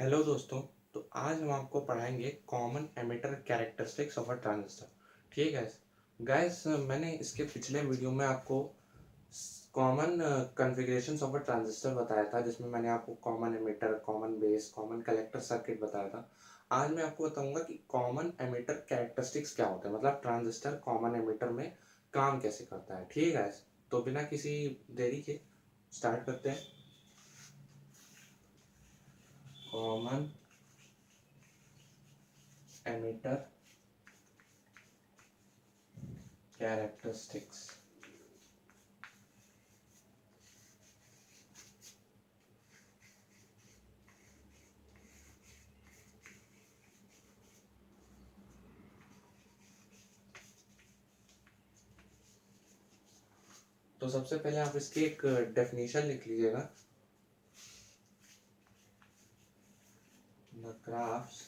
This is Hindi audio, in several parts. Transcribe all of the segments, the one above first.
हेलो दोस्तों। तो आज हम आपको पढ़ाएंगे common emitter characteristics of a transistor. ठीक है गाइस, मैंने इसके पिछले वीडियो में आपको common configurations of a transistor बताया था, जिसमें मैंने आपको common emitter, common base, common collector circuit बताया था। आज मैं आपको बताऊंगा कि कॉमन एमिटर कैरेक्टरिस्टिक्स क्या होता है, मतलब ट्रांजिस्टर कॉमन एमिटर में काम कैसे करता है। ठीक है, तो बिना किसी देरी के स्टार्ट करते हैं। Common emitter characteristics. तो सबसे पहले आप इसकी एक डेफिनेशन लिख लीजिएगा। The graphs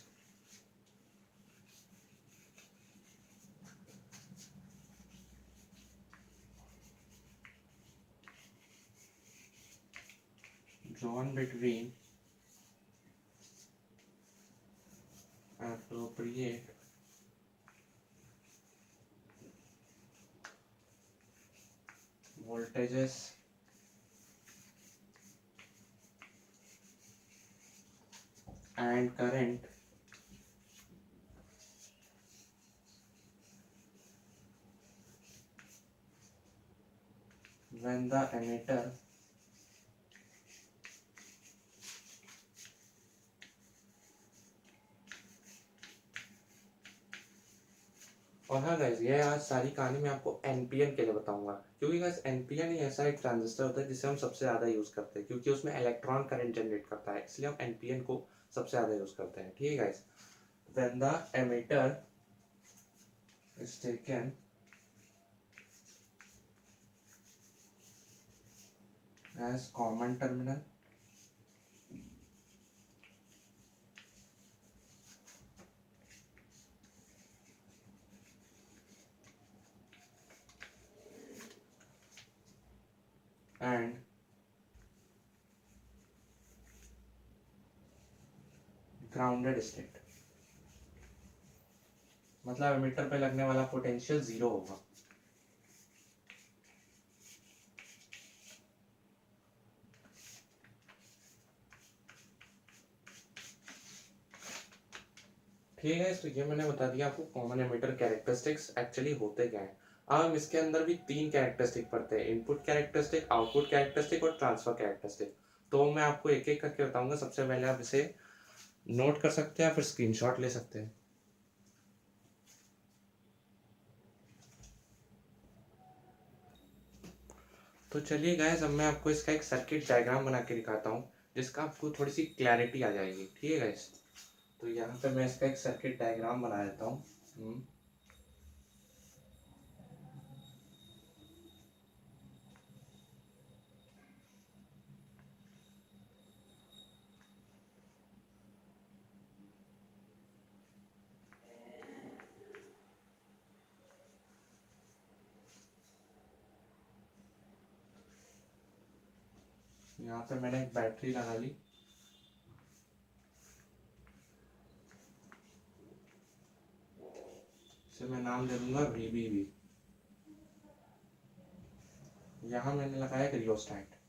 drawn between appropriate voltages and current when the emitter और हाँ गाइस, ये आज सारी कहानी मैं आपको एनपीएन के लिए बताऊंगा, क्योंकि गाइस एनपीएन ही ऐसा एक ट्रांजिस्टर होता है जिसे हम सबसे ज़्यादा यूज़ करते हैं, क्योंकि उसमें इलेक्ट्रॉन करंट जनरेट करता है, इसलिए हम एनपीएन को सबसे ज़्यादा यूज़ करते हैं। ठीक है guys, when the emitter is taken as common terminal and grounded state, मतलब एमिटर पे लगने वाला पोटेंशियल जीरो होगा। ठीक है, तो ये मैंने बता दिया आपको कॉमन एमिटर कैरेक्टरिस्टिक्स एक्चुअली होते क्या हैं। अब हम इसके अंदर भी तीन कैरेक्टरिस्टिक पढ़ते हैं, इनपुट कैरेक्टरिस्टिक, आउटपुट कैरेक्टरिस्टिक और ट्रांसफर कैरेक्टरिस्टिक। तो मैं आपको एक एक करके बताऊंगा। सबसे पहले आप इसे नोट कर सकते हैं, फिर स्क्रीनशॉट ले सकते हैं। तो चलिए गाइस, अब मैं आपको इसका एक सर्किट डायग्राम बना के दिखाता हूँ, जिसका आपको थोड़ी सी क्लैरिटी आ जाएगी। ठीक है गाइस, तो यहाँ पे मैं इसका एक सर्किट डायग्राम बना देता हूँ। यहाँ पे मैंने एक बैटरी लगा ली। इसे मैं नाम दे दूंगा VBB। यहाँ मैंने लगाया एक रियोस्टेट।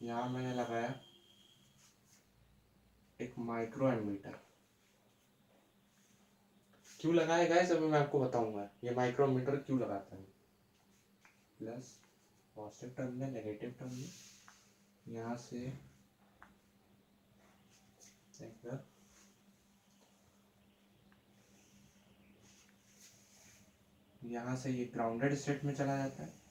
यहाँ मैंने लगाया एक माइक्रो एमीटर। क्यों लगाया गाइस, अभी मैं आपको बताऊंगा ये माइक्रो एमीटर क्यों लगाता है। Plus positive terminal, negative terminal, यहाँ से यहाँ से ये ग्राउंडेड स्टेट में चला जाता है।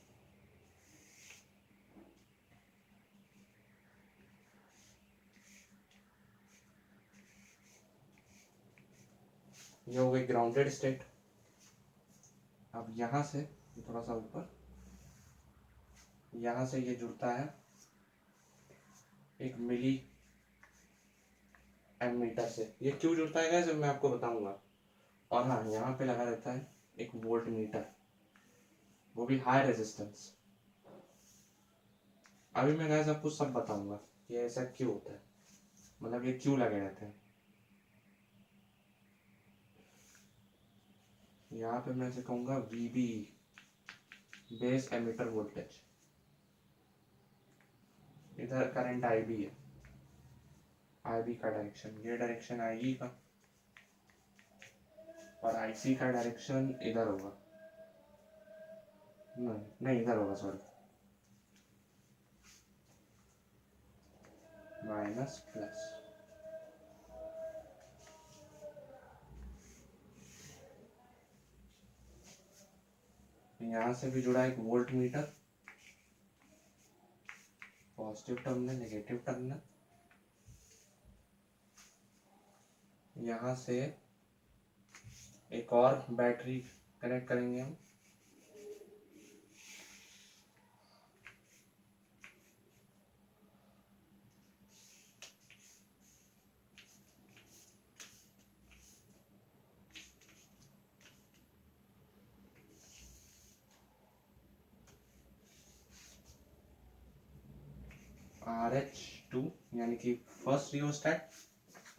ये हो गई ग्राउंडेड स्टेट। अब यहाँ से थोड़ा सा ऊपर, यहाँ से ये जुड़ता है एक मिली एमीटर से। ये क्यों जुड़ता है गाइस मैं आपको बताऊंगा। और हाँ, यहाँ पे लगा रहता है एक वोल्ट मीटर, वो भी हाई रेजिस्टेंस। अभी मैं गाइस आपको सब बताऊंगा कि ऐसा क्यों होता है, मतलब ये क्यों लगे रहते हैं। यहाँ पे मैं इसे कहूँगा वीबी, बेस एमिटर वोल्टेज। इधर करंट आईबी है, आईबी का डायरेक्शन, ये डायरेक्शन आईई का, और आईसी का डायरेक्शन इधर होगा, नहीं नहीं इधर होगा, सॉरी, माइनस प्लस। यहाँ से भी जुड़ा एक volt meter, positive terminal negative terminal. यहाँ से एक और बैटरी कनेक्ट करेंगे हम, RH2, यानी कि फर्स्ट रियोस्टेट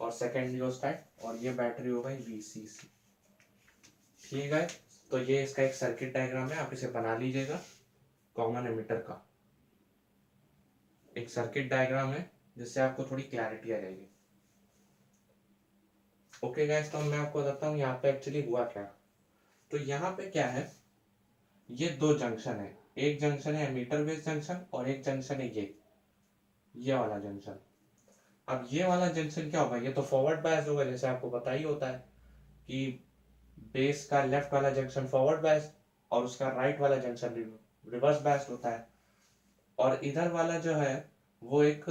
और सेकेंड रियोस्टेट, और ये बैटरी होगा VCC। ठीक है, तो ये इसका एक सर्किट डायग्राम है, आप इसे बना लीजिएगा। कॉमन एमिटर का एक सर्किट डायग्राम है, जिससे आपको थोड़ी क्लैरिटी आ जाएगी। ओके गाइस, तो मैं आपको बताता हूँ यहाँ पे एक्चुअली हुआ क्या। तो यहाँ पे क्या है, ये दो जंक्शन है, एक जंक्शन है एमीटर बेस जंक्शन और एक जंक्शन है ये वाला जंक्शन। अब ये वाला जंक्शन क्या होगा, ये तो फॉरवर्ड बायस होगा, जैसे आपको पता ही होता है कि बेस का लेफ्ट वाला जंक्शन फॉरवर्ड बायस और उसका राइट वाला जंक्शन रिवर्स बायस होता है। और इधर वाला जो है वो एक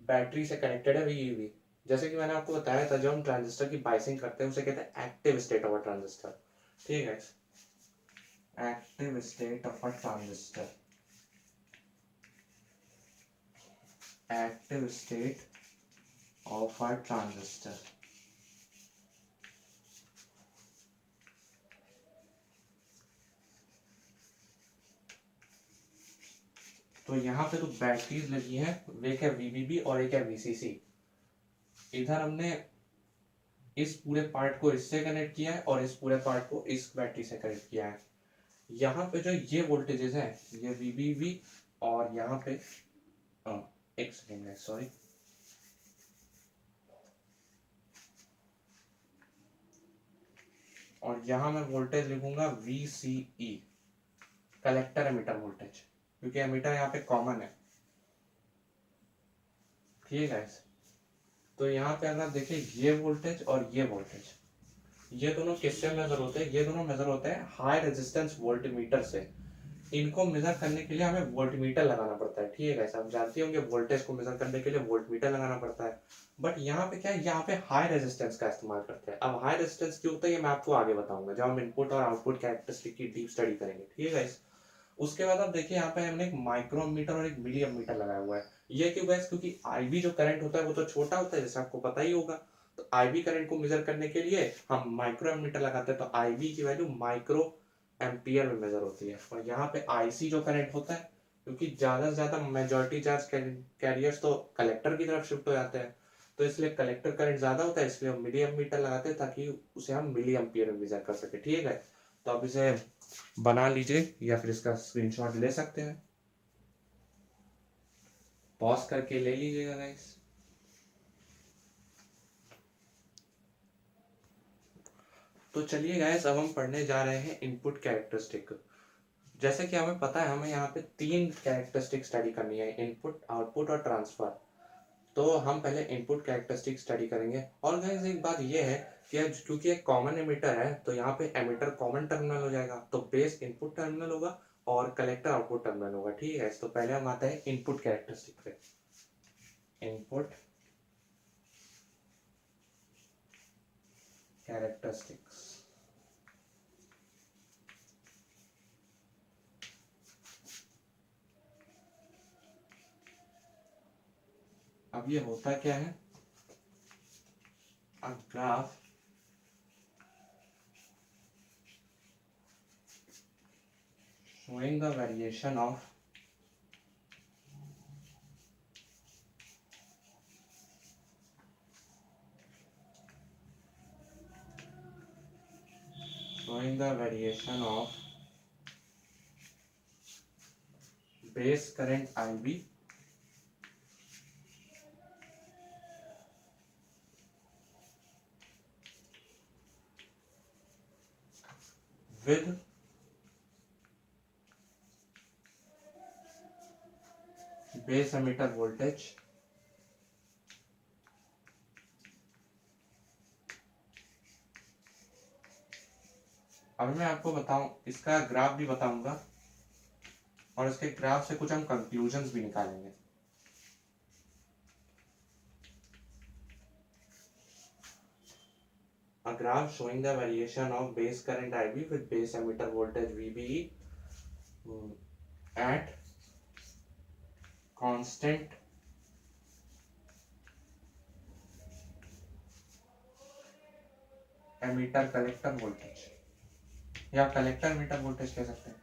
बैटरी से कनेक्टेड है, VEV। जैसे कि मैंने आपको बताया था, जब हम ट्रांजिस्टर की बाइसिंग करते हैं उसे कहते हैं active state of a transistor. ठीक है, active state of a transistor, active state of a transistor. तो यहाँ पे तो बैटरीज लगी है, एक है VBB और एक है VCC। इधर हमने इस पूरे पार्ट को इससे कनेक्ट किया है और इस पूरे पार्ट को इस बैटरी से कनेक्ट किया है। यहाँ पे जो ये वोल्टेजेस हैं, ये VBB, और यहाँ पे एक सेकेंड है, सॉरी, और यहाँ मैं वोल्टेज लिखूंगा VCE, कलेक्टर एमिटर वोल्टेज, क्योंकि एमिटर यहाँ पे कॉमन है। ठीक है, तो यहाँ पे अगर आप देखिए ये वोल्टेज और ये वोल्टेज, ये दोनों किससे मेजर होते हैं, ये दोनों मेजर होते हैं हाई रेजिस्टेंस वोल्टमीटर से। इनको मेजर करने के लिए हमें वोल्टमीटर लगाना पड़ता है। ठीक है, आप जानते होंगे वोल्टेज को मेजर करने के लिए वोल्टमीटर लगाना पड़ता है। बट यहाँ पे क्या है, यहाँ पे हाई रेजिस्टेंस का इस्तेमाल करते हैं। अब हाई रेजिस्टेंस क्यों होता है ये मैं आपको आगे बताऊंगा, जब हम इनपुट और आउटपुट कैरेक्टरिस्टिक की डीप स्टडी करेंगे। ठीक है, उसके बाद आप देखिए यहाँ पे हमने एक माइक्रोमीटर और एक मिलीमीटर लगाया हुआ है। ये क्यों गैस, क्योंकि आईबी जो करंट होता है वो तो छोटा होता है, जैसे आपको पता ही होगा। तो आईबी करंट को मेजर करने के लिए हम माइक्रोमीटर लगाते हैं, तो आईबी की वैल्यू माइक्रो एम्पियर में मेजर होती है। और यहाँ पे आईसी जो करंट होता है, क्योंकि ज्यादा से ज्यादा मेजॉरिटी चार्ज कैरियर्स तो कलेक्टर की तरफ शिफ्ट हो जाते हैं, तो इसलिए कलेक्टर करंट ज्यादा होता है, इसलिए हम मिली एमीटर लगाते हैं ताकि उसे हम मिली एम्पियर में मेजर कर सके। ठीक है, तो अब इसे बना लीजिए या फिर इसका स्क्रीनशॉट ले सकते हैं, पॉज करके ले लीजिएगा गाइस। तो चलिए गाइस, अब हम पढ़ने जा रहे हैं इनपुट कैरेक्टरिस्टिक। जैसे कि हमें पता है, हमें यहाँ पे तीन कैरेक्टरिस्टिक स्टडी करनी है, इनपुट, आउटपुट और ट्रांसफर। तो हम पहले इनपुट कैरेक्टरिस्टिक स्टडी करेंगे। और गाइस एक बात ये है कि क्योंकि एक कॉमन एमिटर है, तो यहाँ पे एमिटर कॉमन टर्मिनल हो जाएगा, तो बेस इनपुट टर्मिनल होगा और कलेक्टर आउटपुट टर्मिनल होगा। ठीक है, तो पहले हम आते हैं इनपुट कैरेक्टरिस्टिक पे। Input characteristics. अब ये होता क्या है, a graph showing the variation of base current IB with base emitter voltage अब मैं आपको बताऊं, इसका ग्राफ भी बताऊंगा और इसके ग्राफ से कुछ हम कंक्लूजन्स भी निकालेंगे। A graph showing the variation of base current IB with base emitter voltage VBE at constant emitter collector voltage या कलेक्टर emitter voltage कह सकते हैं।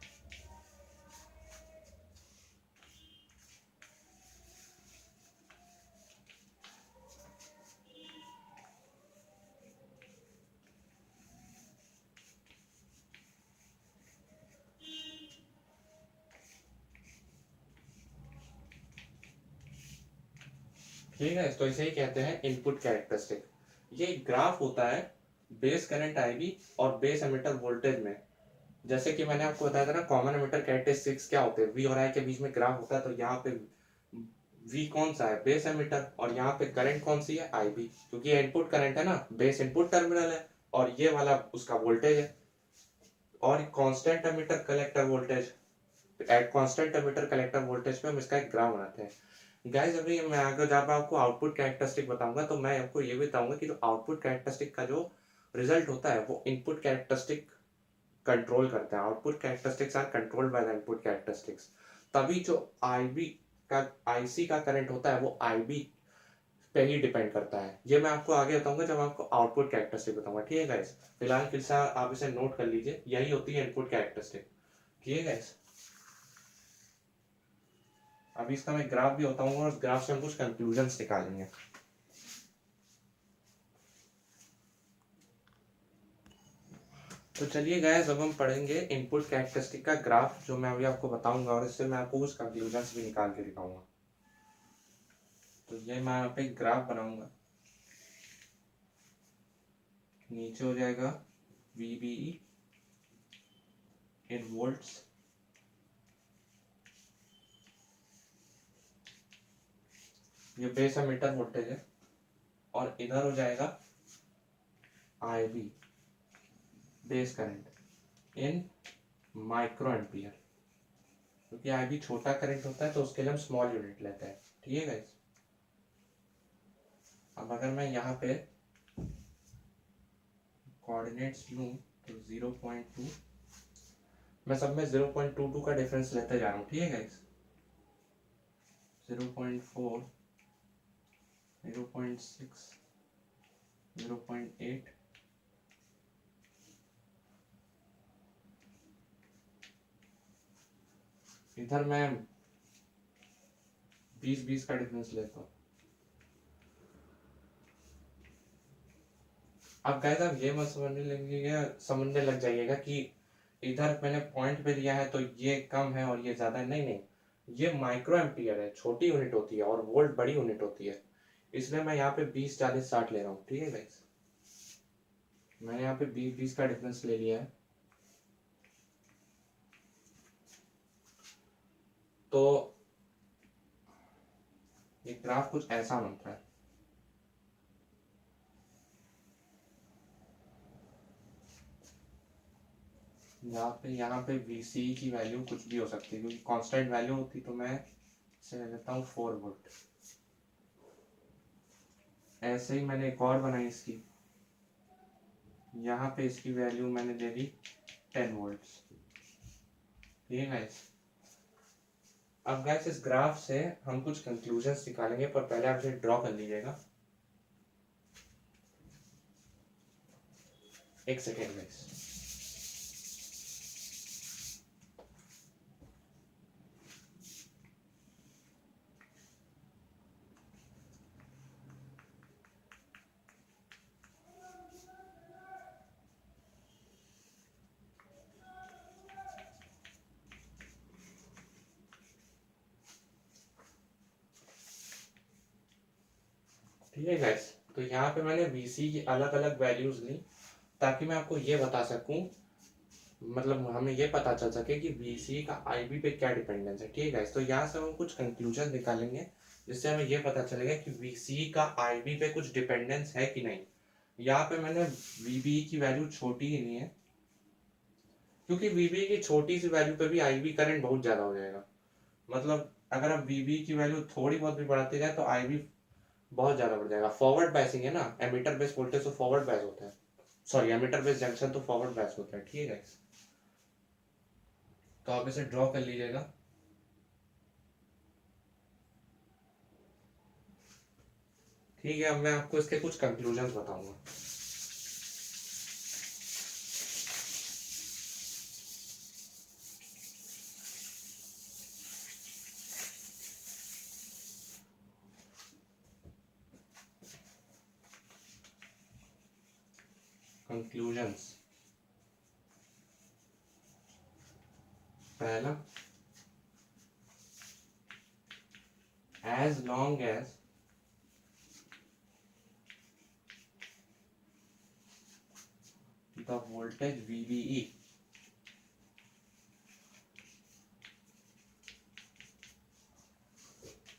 ठीक है, तो इसे ही कहते हैं इनपुट कैरेक्टरिस्टिक। ये ग्राफ होता है बेस करंट आईबी और बेस एमिटर वोल्टेज में। जैसे कि मैंने आपको बताया था ना, कॉमन एमिटर कैरेक्टरिस्टिक्स क्या होते हैं, वी और आई के बीच में ग्राफ होता है, तो यहाँ पे वी कौन सा है, बेस एमिटर, और यहाँ पे करंट कौन सी है, आईबी, क्योंकि ये इनपुट करंट है ना, बेस इनपुट टर्मिनल है और ये वाला उसका वोल्टेज है। और constant emitter collector voltage, at constant emitter collector voltage पे हम इसका एक ग्राफ बनाते हैं। गाइस अभी मैं आगे जब आपको आउटपुट कैरेक्टरिस्टिक बताऊंगा तो मैं आपको ये भी बताऊंगा कि जो आउटपुट कैरेक्टरिस्टिक का जो रिजल्ट होता है वो इनपुट कैरेक्टरिस्टिक कंट्रोल करते हैं। Output characteristics are controlled by the input characteristics. तभी जो आईबी का आईसी का करंट होता है वो आईबी पे ही डिपेंड करता है। ये मैं आपको आगे बताऊंगा जब आपको आउटपुट कैरेक्टरिस्टिक बताऊंगा। ठीक है गाइस, फिलहाल फिर से आप इसे नोट कर लीजिए, यही होती है इनपुट कैरेक्टरिस्टिक। ठीक है गाइस, अभी इसका मैं ग्राफ भी बताऊंगा और उस ग्राफ से हम कुछ कंक्लूजन्स निकालेंगे। तो चलिए गाइस, अब हम पढ़ेंगे इनपुट कैरेक्टरिस्टिक का ग्राफ, जो मैं अभी आपको बताऊंगा और इससे मैं आपको कुछ कंक्लूजन्स भी निकाल के दिखाऊंगा। तो ये मैं यहाँ पे ग्राफ बनाऊंगा, नीचे हो जाएगा VBE इन वोल्ट्स, ये बेस एमिटर वोल्टेज है, और इधर हो जाएगा IB base current in micro ampere, क्योंकि IB छोटा करंट होता है तो उसके लिए हम स्मॉल यूनिट लेते हैं। ठीक है गाइस, अब अगर मैं यहाँ पे कोऑर्डिनेट्स लूँ तो 0.2, मैं सब में 0.22 का डिफरेंस लेते जा रहा हूँ। ठीक है गाइस, 0.4, 0.6, 0.8, इधर मैं 20-20 का डिफरेंस लेता हूँ। अब गाइस आप ये मत समझने लग जाइएगा कि इधर मैंने पॉइंट पे लिया है तो ये कम है और ये ज्यादा है। नहीं नहीं, ये माइक्रो एम्पियर है, छोटी यूनिट होती है, और वोल्ट बड़ी यूनिट होती है, इसलिए मैं यहाँ पे 20, 40, 60 ले रहा हूँ। ठीक है गाइस, मैंने यहाँ पे 20-20 का डिफरेंस ले लिया है। तो ये ग्राफ कुछ ऐसा बनता है। यहाँ पे VC की वैल्यू कुछ भी हो सकती है, क्योंकि कांस्टेंट वैल्यू होती, तो मैं इसे ले लेता हूँ 4 वोल्ट। ऐसे ही मैंने एक और बनाई इसकी, यहाँ पे इसकी वैल्यू मैंने दे दी 10 वोल्ट। ठीक है गाइस, अब गाइस इस ग्राफ से हम कुछ कंक्लूजन्स निकालेंगे, पर पहले आप इसे ड्रॉ कर लीजिएगा। एक सेकेंड गाइस। ठीक है गाइस, तो यहाँ पे मैंने VC की अलग अलग वैल्यूज ली ताकि मैं आपको ये बता सकूं, मतलब हमें ये पता चल सके कि VC का IB पे क्या डिपेंडेंस है। ठीक है गाइस, तो यहाँ से हम कुछ कंक्लूजन निकालेंगे जिससे हमें ये पता चलेगा कि VC का IB पे कुछ डिपेंडेंस है कि नहीं। यहाँ पे मैंने VBE की वैल्यू छोटी ही नहीं है, क्योंकि VBE की छोटी सी वैल्यू पे भी IB करंट बहुत ज्यादा हो जाएगा। मतलब अगर आप VBE की वैल्यू थोड़ी बहुत भी बढ़ाते जाए तो IB बहुत ज्यादा बढ़ जाएगा। फॉरवर्ड बायसिंग है ना, एमीटर बेस वोल्टेज तो फॉरवर्ड बायस होता है, सॉरी एमीटर बेस जंक्शन तो फॉरवर्ड बायस होता है। ठीक है, तो आप इसे ड्रॉ कर लीजिएगा। ठीक है, अब मैं आपको इसके कुछ कंक्लूजन बताऊंगा। कंक्लूजन्स, पहला, as long as the voltage VBE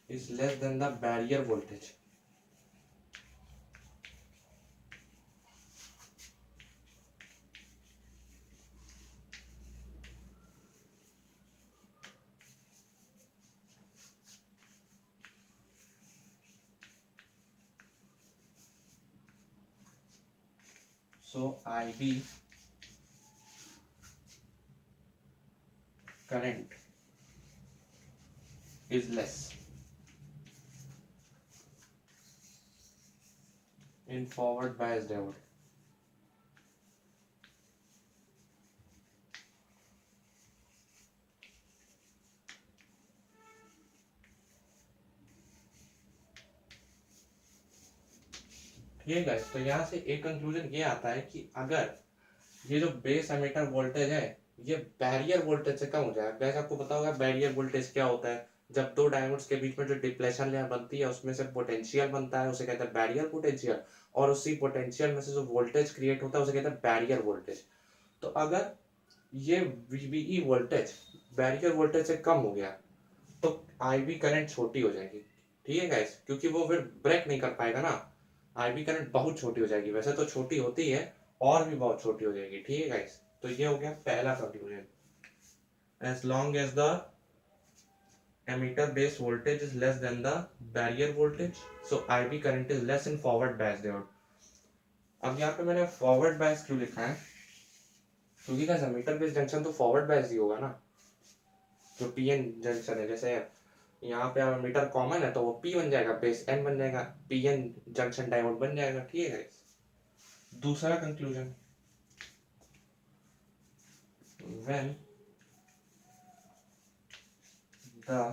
is less than the barrier voltage, so IB current is less in forward bias diode. ठीक है गाइस, तो यहाँ से एक कंक्लूजन ये आता है कि अगर ये जो बेस एमिटर वोल्टेज है ये बैरियर वोल्टेज से कम हो जाए। वैसे आपको पता होगा बैरियर वोल्टेज क्या होता है, जब दो डायोड्स के बीच में जो डिप्लेशन लेयर बनती है उसमें से पोटेंशियल बनता है, उसे कहते हैं बैरियर पोटेंशियल, और उसी पोटेंशियल में से जो वोल्टेज क्रिएट होता है उसे कहते हैं बैरियर वोल्टेज। तो अगर ये VBE वोल्टेज बैरियर वोल्टेज से कम हो गया तो IB करंट छोटी हो जाएगी। ठीक है गाइस, क्योंकि वो फिर ब्रेक नहीं कर पाएगा ना, IB करंट बहुत छोटी हो जाएगी। वैसे तो छोटी होती है, और भी बहुत छोटी हो जाएगी। ठीक है गाइस, तो ये हो गया पहला conclusion, as long as the emitter base voltage is less than the barrier voltage, so IB current is less in forward bias diode। अब यहाँ पे मैंने फॉरवर्ड बायस क्यों लिखा है, क्योंकि गाइस एमिटर बेस जंक्शन तो फॉरवर्ड बायस ही होगा ना, जो PN जंक्शन है। जैसे यहाँ पे मीटर कॉमन है तो वो P बन जाएगा, बेस N बन जाएगा, PN जंक्शन डायोड बन जाएगा। ठीक है गाइस, दूसरा conclusion, when the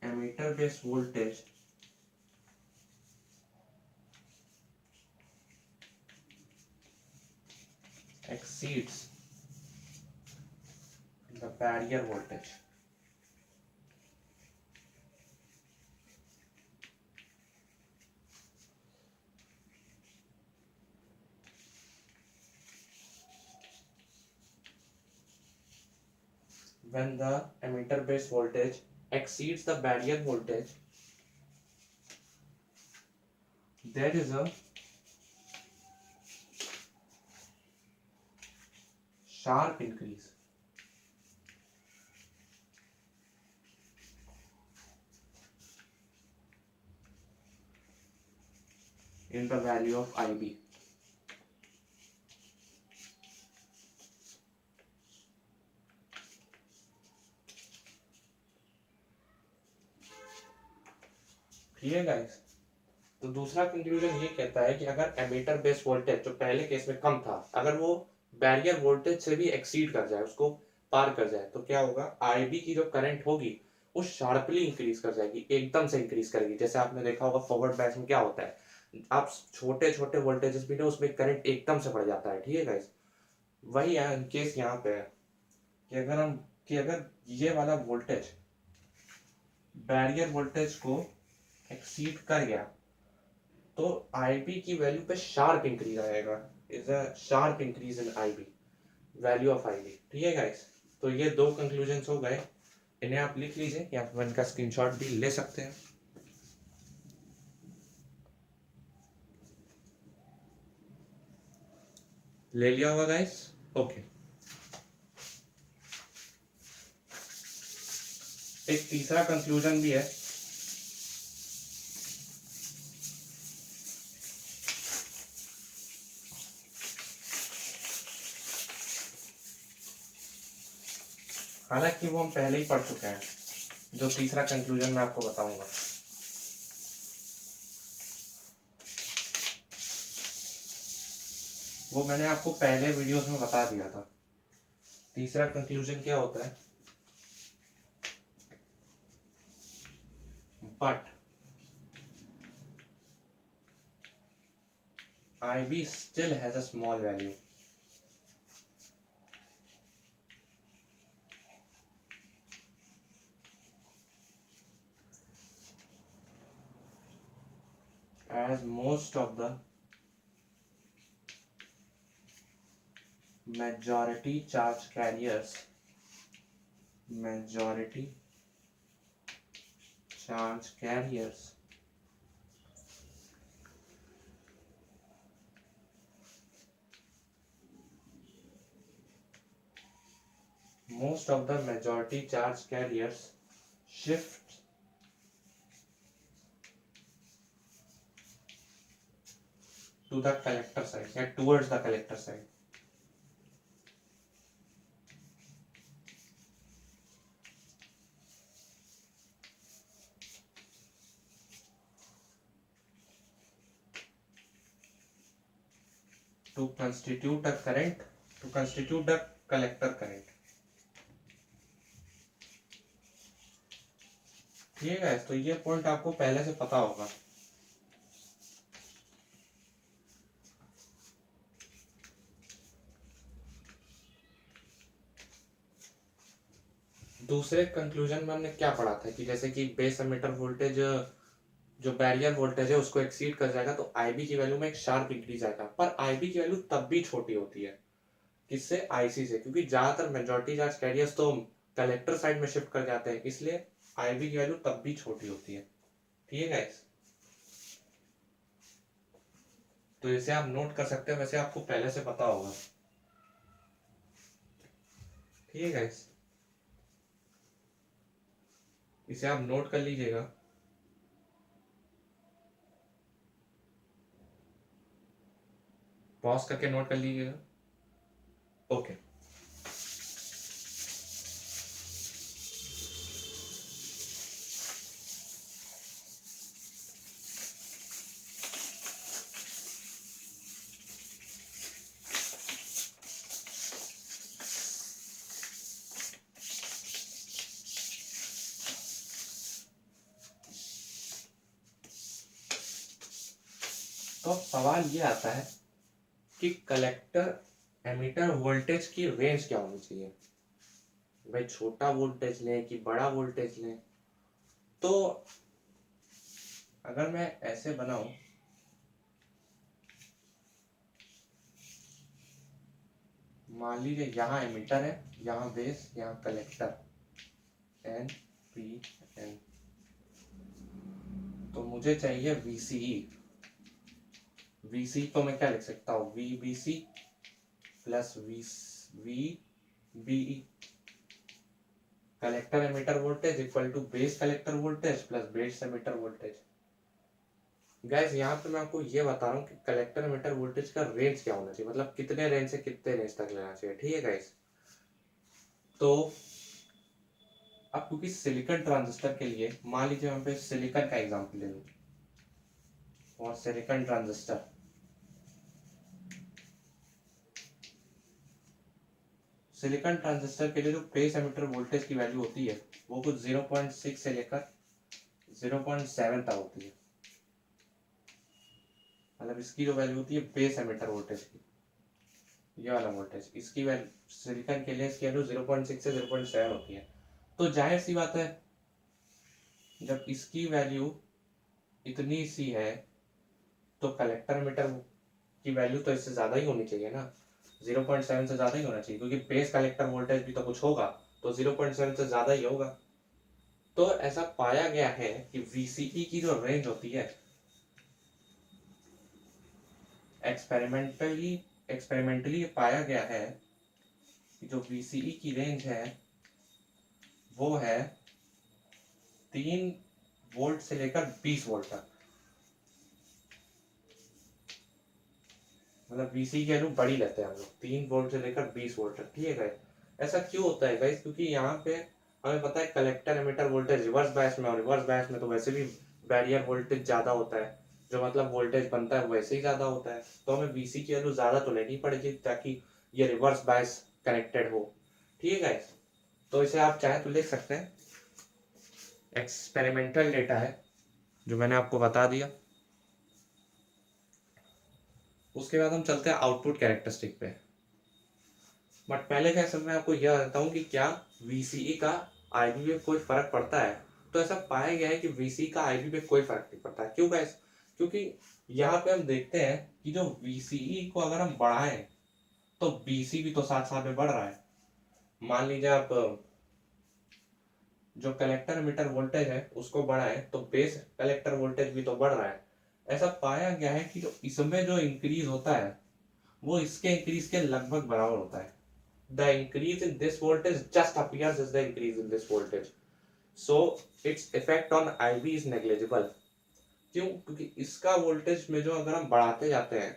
emitter base voltage exceeds the barrier voltage, when the emitter base voltage exceeds the barrier voltage, there is a sharp increase in the value of IB। ठीक है गाइस, तो दूसरा कंक्लूजन ये कहता है कि अगर एमीटर बेस वोल्टेज जो पहले केस में कम था, अगर वो बैरियर वोल्टेज से भी एक्सीड कर जाए, उसको पार कर जाए, तो क्या होगा, आईबी की जो करंट होगी वो शार्पली इंक्रीज कर जाएगी, एकदम से इंक्रीज करेगी। जैसे आपने देखा होगा फॉरवर्ड बैच में क्या होता है, आप छोटे छोटे वोल्टेजेस भी ना उसमें करंट एकदम से बढ़ जाता है। ठीक है गाइस, वही है केस यहाँ पे है कि अगर ये वाला वोल्टेज बैरियर वोल्टेज को एक्सीड कर गया तो आईबी की वैल्यू पे शार्प इंक्रीज आएगा, is a sharp increase in IB, value of IB. ठीक है गाइस, तो ये दो कंक्लूजन्स हो गए, इन्हें आप लिख लीजिए या फिर इनका स्क्रीनशॉट भी ले सकते हैं। ले लिया होगा गाइस, ओके। एक तीसरा कंक्लूजन भी है, हालांकि वो हम पहले ही पढ़ चुके हैं, जो तीसरा कंक्लूजन मैं आपको बताऊंगा। वो मैंने आपको पहले वीडियोस में बता दिया था। तीसरा कंक्लूजन क्या होता है, but IB still has a small value. As most of the majority charge carriers most of the majority charge carriers shift to the collector side या towards the collector side. To constitute a current, to constitute the collector current. ठीक है, तो ये पॉइंट आपको पहले से पता होगा। दूसरे कंक्लूजन में हमने क्या पढ़ा था कि जैसे कि बेस एमिटर वोल्टेज जो बैरियर वोल्टेज है उसको एक्सीड कर जाएगा तो आईबी की वैल्यू में एक शार्प इंक्रीज आएगा, पर आईबी की वैल्यू तब भी छोटी होती है, किससे, आईसी से, क्योंकि ज्यादातर मेजॉरिटी चार्ज कैरियर्स तो कलेक्टर साइड में शिफ्ट कर जाते हैं, इसलिए आईबी की वैल्यू तब भी छोटी होती है। ठीक है गाइस, तो इसे आप नोट कर सकते हैं, वैसे आपको पहले से पता होगा। ठीक है गाइस, इसे आप नोट कर लीजिएगा। पॉज करके नोट कर लीजिएगा, ओके। तो अब सवाल ये आता है कि कलेक्टर एमिटर वोल्टेज की रेंज क्या होनी चाहिए, भाई छोटा वोल्टेज लें कि बड़ा वोल्टेज लें। तो अगर मैं ऐसे बनाऊं, मान लीजिए यहाँ एमिटर है, यहाँ बेस, यहाँ कलेक्टर, एन पी एन, तो मुझे चाहिए VCE। VCE को मैं क्या लिख सकता हूँ, VBC plus VBE, collector emitter voltage equal to base collector voltage plus base emitter voltage. Guys यहाँ पे मैं आपको ये बता रहा हूँ कि कलेक्टर एमिटर वोल्टेज का रेंज क्या होना चाहिए, मतलब कितने रेंज से कितने रेंज तक लेना चाहिए। ठीक है गाइस, तो अब क्योंकि सिलिकॉन ट्रांजिस्टर के लिए, मान लीजिए हम पे सिलिकॉन का एग्जांपल ले लूं, और सिलिकॉन ट्रांजिस्टर, सिलिकॉन ट्रांजिस्टर के लिए जो बेस एमिटर वोल्टेज की वैल्यू होती है वो कुछ 0.6 से लेकर 0.7 तक होती है। मतलब इसकी जो वैल्यू होती है बेस एमिटर वोल्टेज की, ये वाला वोल्टेज, इसकी वैल्यू सिलिकॉन के लिए इसकी वैल्यू 0.6 से 0.7 होती है। तो जाहिर सी बात है जब इसकी वैल्यू इतनी सी है तो कलेक्टर मीटर की वैल्यू तो इससे ज़्यादा ही होनी चाहिए ना, 0.7 से ज़्यादा ही होना चाहिए, क्योंकि बेस कलेक्टर वोल्टेज भी तो कुछ होगा, तो 0.7 से ज़्यादा ही होगा। तो ऐसा पाया गया है कि VCE की जो रेंज होती है, एक्सपेरिमेंटली पाया गया है कि जो VCE की रेंज है वो है 3 वोल्ट से लेकर 20 वोल्ट तक। मतलब VCE की वैल्यू बड़ी लेते हैं हम लोग, 3 वोल्ट से लेकर 20 वोल्ट तक, ठीक है। ऐसा क्यों होता है गाइस? क्योंकि यहाँ पे हमें पता है collector emitter voltage reverse bias में, और रिवर्स बायस में तो वैसे भी बैरियर वोल्टेज ज़्यादा होता है, जो मतलब वोल्टेज बनता है वैसे ही ज़्यादा होता है, तो हमें VC की वैल्यू ज़्यादा तो लेनी पड़ेगी ताकि ये रिवर्स बायस कनेक्टेड हो, ठीक है गाइस। तो इसे आप चाहे तो लिख सकते हैं, एक्सपेरिमेंटल डेटा है जो मैंने आपको बता दिया। उसके बाद हम चलते हैं आउटपुट कैरेक्टरिस्टिक पे। बट पहले क्या सब मैं आपको यह बताता हूँ कि क्या VCE का IB पे कोई फर्क पड़ता है। तो ऐसा पाया गया है कि VCE का IB पे कोई फर्क नहीं पड़ता है। क्यों गाइस? क्योंकि यहाँ पे हम देखते हैं कि जो VCE को अगर हम बढ़ाएं तो BC भी तो साथ साथ में बढ़ रहा है। मान लीजिए आप जो कलेक्टर मीटर वोल्टेज है उसको बढ़ाएं तो बेस कलेक्टर वोल्टेज भी तो बढ़ रहा है। ऐसा पाया गया है कि जो इसमें जो इंक्रीज होता है वो इसके इंक्रीज के लगभग बराबर होता है। The increase in this voltage just appears as the increase in this voltage, so its effect on IB is negligible। क्यों? क्योंकि इसका वोल्टेज में जो अगर हम बढ़ाते जाते हैं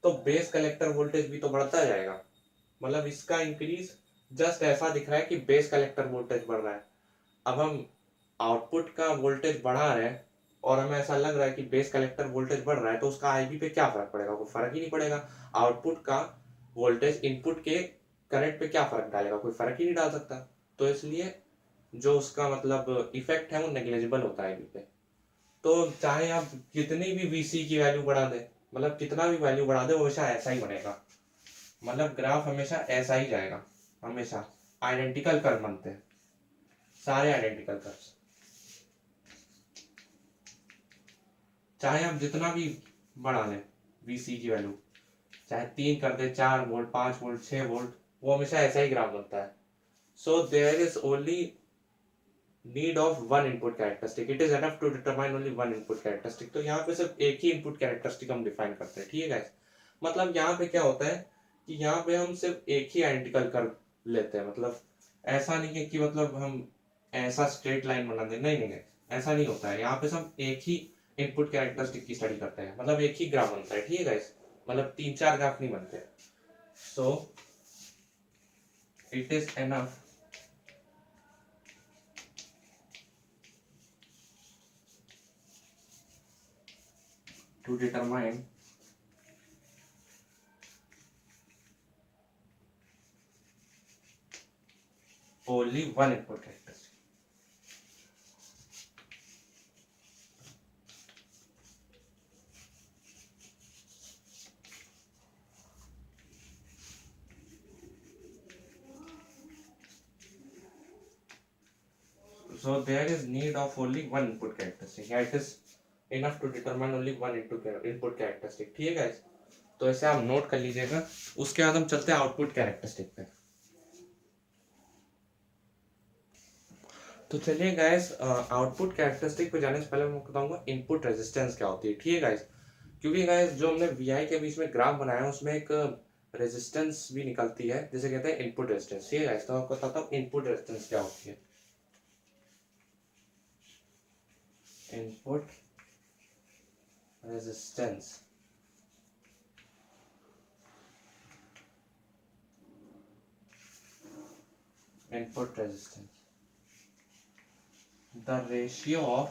तो बेस कलेक्टर वोल्टेज भी तो बढ़ता जाएगा। मतलब इसका इंक्रीज जस्ट ऐसा दिख रहा है कि बेस कलेक्टर वोल्टेज बढ़ रहा है। अब हम आउटपुट का वोल्टेज बढ़ा रहे हैं और हमें ऐसा लग रहा है कि बेस कलेक्टर वोल्टेज बढ़ रहा है, तो उसका IB पे क्या फर्क पड़ेगा? कोई फर्क ही नहीं पड़ेगा। आउटपुट का वोल्टेज इनपुट के करंट पे क्या फर्क डालेगा? कोई फर्क ही नहीं डाल सकता। तो इसलिए जो उसका मतलब इफेक्ट है वो नेग्लेजिबल होता है IB पे। तो चाहे आप कितनी भी VC की वैल्यू बढ़ा दे, मतलब कितना भी वैल्यू बढ़ा दे, वो हमेशा ऐसा ही बनेगा। मतलब ग्राफ हमेशा ऐसा ही जाएगा, हमेशा आइडेंटिकल कर्व बनते हैं, सारे आइडेंटिकल कर्व। चाहे आप जितना भी बढ़ा लें VC की वैल्यू, चाहे 3 कर दे, 4 वोल्ट, 5 वोल्ट, 6 वोल्ट, वो हमेशा ऐसा ही ग्राफ बनता है। So there is only need of one input characteristic, it is enough to determine only one input characteristic. तो यहाँ पे सिर्फ एक ही इनपुट कैरेक्टरिस्टिक हम डिफाइन करते हैं, ठीक है गाइस। मतलब यहाँ पे क्या होता है कि यहाँ पे हम सिर्फ एक ही आइडेंटिकल कर्व लेते हैं। मतलब ऐसा नहीं है कि मतलब हम ऐसा स्ट्रेट लाइन बना दें, नहीं नहीं नहीं, ऐसा नहीं होता है। यहाँ पे सब एक ही इनपुट कैरेक्टरिस्टिक की स्टडी करते हैं, मतलब एक ही ग्राफ बनता है, ठीक है गाइस। मतलब 3-4 ग्राफ नहीं बनते। So it is enough to determine only one input characteristic। So there is need of only one input characteristic, yeah, it is enough to determine only one input characteristic, ठीक है गाइस। तो ऐसे आप नोट कर लीजिएगा। उसके बाद हम चलते हैं आउटपुट कैरेक्टरिस्टिक पे। तो चलिए गाइस, आउटपुट कैरेक्टरिस्टिक पे जाने से पहले मैं बताऊंगा इनपुट रेजिस्टेंस क्या होती है, ठीक है गाइस। क्योंकि गाइस जो हमने VI के बीच में ग्राफ बनाया है उसमें एक रेजिस्टेंस भी निकलती है जिसे कहते हैं इनपुट रेजिस्टेंस, ठीक है गाइस। तो आपको बताता हूँ इनपुट रेजिस्टेंस क्या होती है। Input resistance input resistance, the ratio of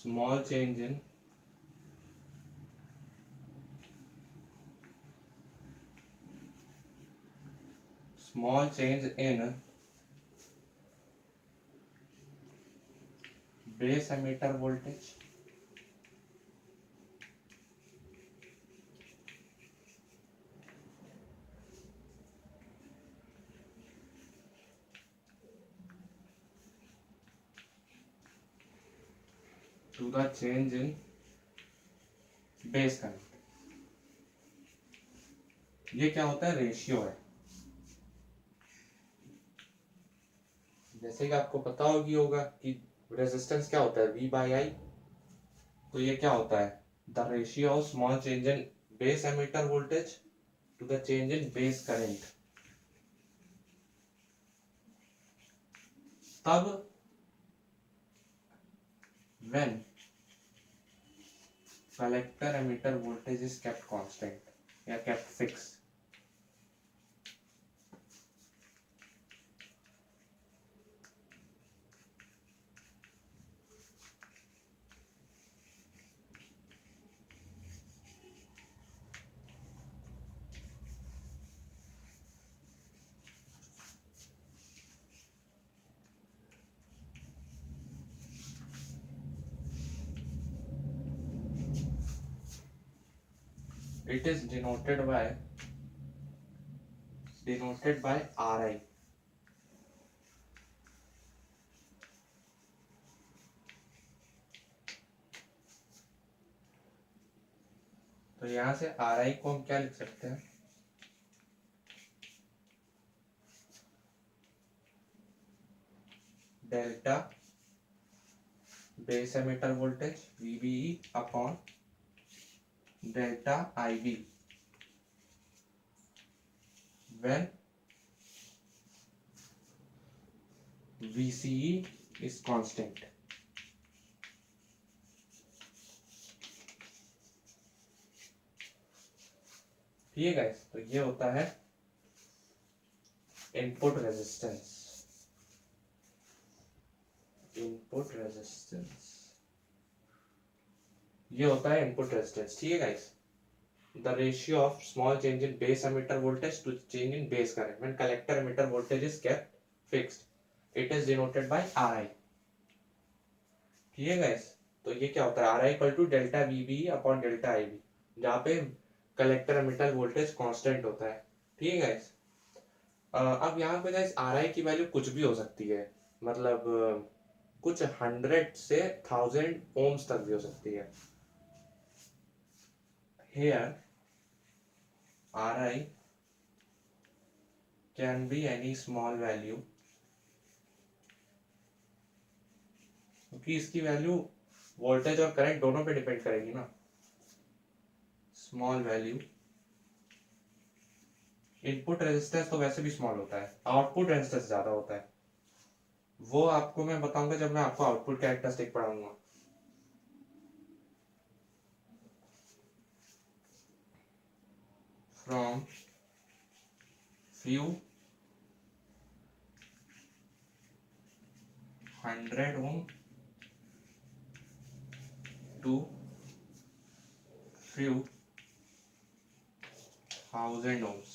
small change in base emitter voltage to the change in base current। ये क्या होता है, रेशियो है। जैसे कि आपको पता होगा कि रेजिस्टेंस क्या होता है, V बाई आई। तो ये क्या होता है, the ratio of small change in base emitter voltage to the change in base current. तब when collector emitter voltage is kept constant या kept fixed। It is denoted by RI। तो यहां से RI को हम क्या लिख सकते हैं, delta base emitter voltage VBE upon delta IB when VCE is constant। ठीक है गाइस, तो ये होता है इनपुट रेजिस्टेंस। ये होता है इनपुट रेजिस्टेंस। ठीक है guys, the ratio of small change in base emitter voltage to change in base current when collector emitter voltage is kept fixed it is denoted by RI। ठीक है गाइस, तो ये क्या होता है, RI equal to delta VBE upon delta IB, जहाँ पे कलेक्टर एमिटर वोल्टेज कांस्टेंट होता है। ठीक है गाइस, अब यहाँ पे गाइस RI की वैल्यू कुछ भी हो सकती है, मतलब कुछ 100 से 1000 ओम्स तक भी हो सकती है। Here RI can be any small value, क्योंकि इसकी वैल्यू वोल्टेज और करंट दोनों पे डिपेंड करेगी ना। स्मॉल वैल्यू, इनपुट रेजिस्टेंस तो वैसे भी स्मॉल होता है, आउटपुट रेजिस्टेंस ज्यादा होता है। वो आपको मैं बताऊंगा जब मैं आपको आउटपुट कैरेक्टरिस्टिक पढ़ाऊंगा। From few 100 ohm to few 1000 ohms।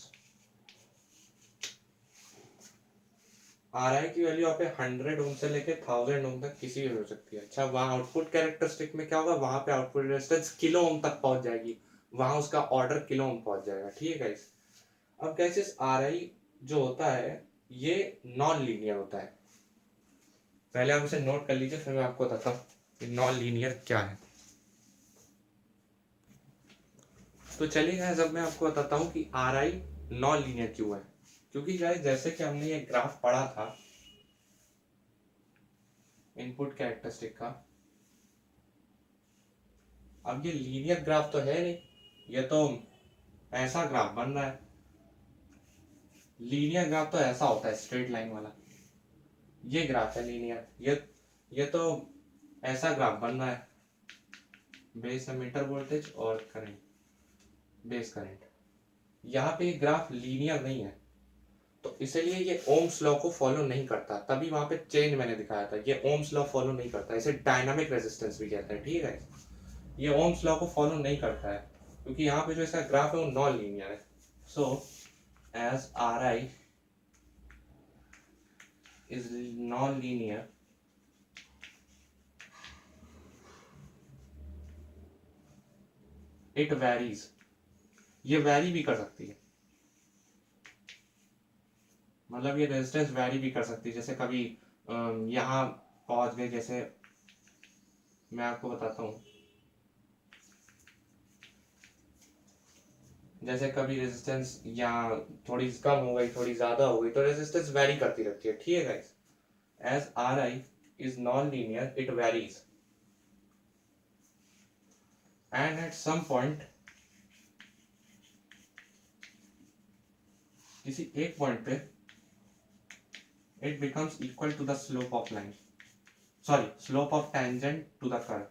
RI की वैल्यू आप 100 ओम से लेके 1000 ओम तक किसी भी हो सकती है। अच्छा, वहाँ आउटपुट कैरेक्टरिस्टिक में क्या होगा, वहां पे आउटपुट रेजिस्टेंस किलो ओम तक पहुंच जाएगी, वहां उसका ऑर्डर किलो ओम पहुंच जाएगा। ठीक है गाइस, अब कैसे RI जो होता है ये नॉन लीनियर होता है। पहले आप इसे नोट कर लीजिए, फिर मैं आपको बताता हूँ कि नॉन लीनियर क्या है। तो चलिए गाइस, अब मैं आपको बताता हूँ कि RI नॉन लीनियर क्यों है। क्योंकि गाइस जैसे कि हमने ये ग्राफ पढ़ा था इनपुट कैरेक्टरिस्टिक का, अब ये लीनियर ग्राफ तो है नहीं, ये तो ऐसा ग्राफ बन रहा है। लीनियर ग्राफ तो ऐसा होता है, स्ट्रेट लाइन वाला। ये ग्राफ है लीनियर, ये तो ऐसा ग्राफ बन रहा है, बेस एमिटर वोल्टेज और करंट, बेस करंट। यहाँ पे ग्राफ लीनियर नहीं है, तो इसीलिए ये ओम्स लॉ को फॉलो नहीं करता, तभी वहां पे चेंज मैंने दिखाया था। ये ओम्स लॉ फॉलो नहीं करता, इसे डायनामिक रेजिस्टेंस भी कहते हैं, ठीक है। ये ओम्स लॉ को फॉलो नहीं करता है क्योंकि यहाँ पे जो इसका ग्राफ है वो नॉन लीनियर है। So as R I is non linear, it varies, ये वैरी भी कर सकती है, मतलब ये रेजिस्टेंस वैरी भी कर सकती है। जैसे कभी यहाँ पहुंच गए, जैसे मैं आपको बताता हूँ, जैसे कभी रेजिस्टेंस यहाँ थोड़ी कम हो गई, थोड़ी ज्यादा हो गई, तो रेजिस्टेंस वैरी करती रहती है, ठीक है guys. As R I is non linear, it varies, and at some point, किसी एक पॉइंट पे, it becomes equal to the slope of line, sorry, slope of tangent to the curve.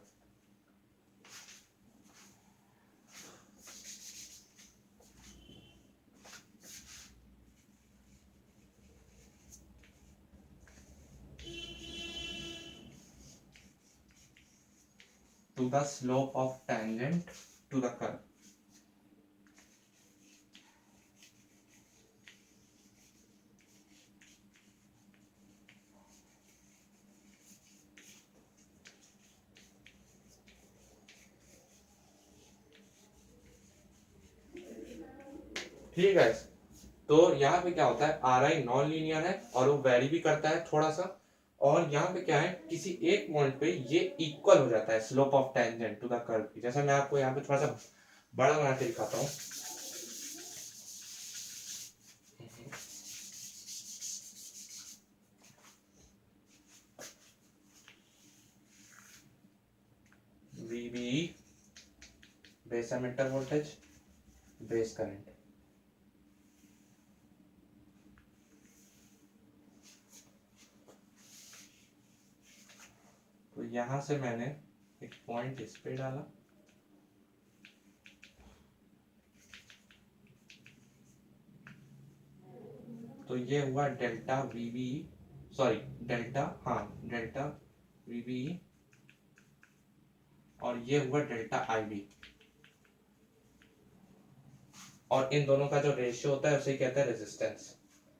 To the slope of tangent to the curve. ठीक है, तो यहाँ पे क्या होता है, आर आई नॉन लीनियर है और वो वेरी भी करता है थोड़ा सा, और यहाँ पे क्या है, किसी एक पॉइंट पे ये इक्वल हो जाता है slope of tangent to the curve की। जैसे मैं आपको यहाँ पे थोड़ा सा बड़ा बना के दिखाता हूँ। VBE base emitter voltage, base current, तो यहां से मैंने एक पॉइंट इस पे डाला, तो ये हुआ डेल्टा VBE, सॉरी डेल्टा, हाँ डेल्टा VBE, और ये हुआ डेल्टा IB, और इन दोनों का जो रेशियो होता है उसे कहते हैं रेजिस्टेंस।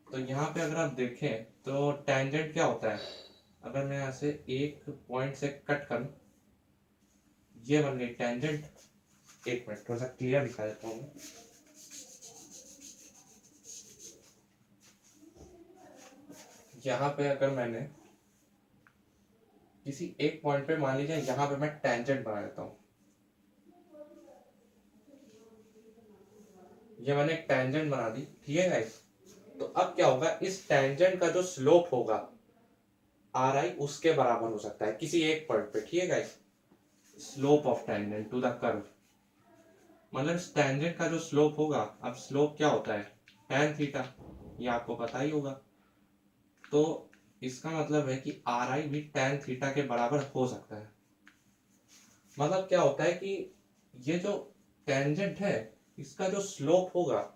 तो यहाँ पे अगर आप देखें तो टेंजेंट क्या होता है, अगर मैं यहाँ से एक पॉइंट से कट करूं, ये बन गई टेंजेंट। एक मिनट थोड़ा सा क्लियर दिखा देता हूँ। यहाँ पे अगर मैंने किसी एक पॉइंट पे, मान लीजिए यहाँ पे मैं टेंजेंट बना देता हूँ, ये मैंने एक टेंजेंट बना दी, ठीक है गाइस। तो अब क्या होगा, इस टेंजेंट का जो स्लोप होगा आर आई उसके बराबर हो सकता है किसी एक पॉइंट पे, ठीक है guys. Slope of tangent to the curve, मतलब इस टेंजेंट का जो स्लोप होगा, अब स्लोप क्या होता है, tan थीटा, ये आपको पता ही होगा। तो इसका मतलब है कि आर आई भी tan थीटा के बराबर हो सकता है। मतलब क्या होता है कि ये जो टेंजेंट है इसका जो स्लोप होगा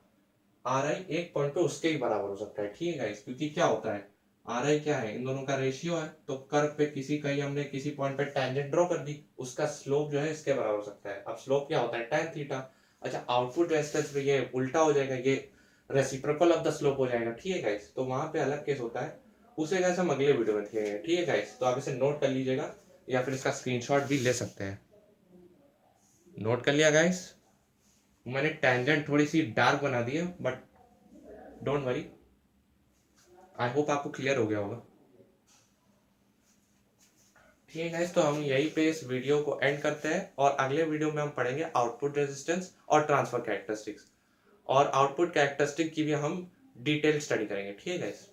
आर आई एक पॉइंट पे उसके ही बराबर हो सकता है, ठीक है गाइस। क्योंकि क्या होता है, आर आई क्या है, इन दोनों का रेशियो है, तो कर्व पे किसी का ही हमने किसी पॉइंट पे टेंजेंट ड्रॉ कर दी, उसका स्लोप जो है इसके बराबर हो सकता है। अब स्लोप क्या होता है, tan थीटा। अच्छा, आउटपुट रेजिस्टेंस पे ये उल्टा हो जाएगा, ये रेसिप्रोकल ऑफ द स्लोप हो जाएगा, ठीक है गाइस। तो वहां पे अलग केस होता है, उसे गाइस हम अगले वीडियो में देखेंगे, ठीक है गाइस। तो आप इसे नोट कर लीजिएगा या फिर इसका स्क्रीनशॉट भी ले सकते हैं। नोट कर लिया गाइस, मैंने टेंजेंट थोड़ी सी डार्क बना दी है, but don't worry, I hope आपको क्लियर हो गया होगा। ठीक है गाइस, तो हम यहीं पे इस वीडियो को एंड करते हैं, और अगले वीडियो में हम पढ़ेंगे आउटपुट रेजिस्टेंस और ट्रांसफर कैरेक्टरिस्टिक्स, और आउटपुट कैरेक्टरिस्टिक की भी हम डिटेल स्टडी करेंगे, ठीक है गाइस।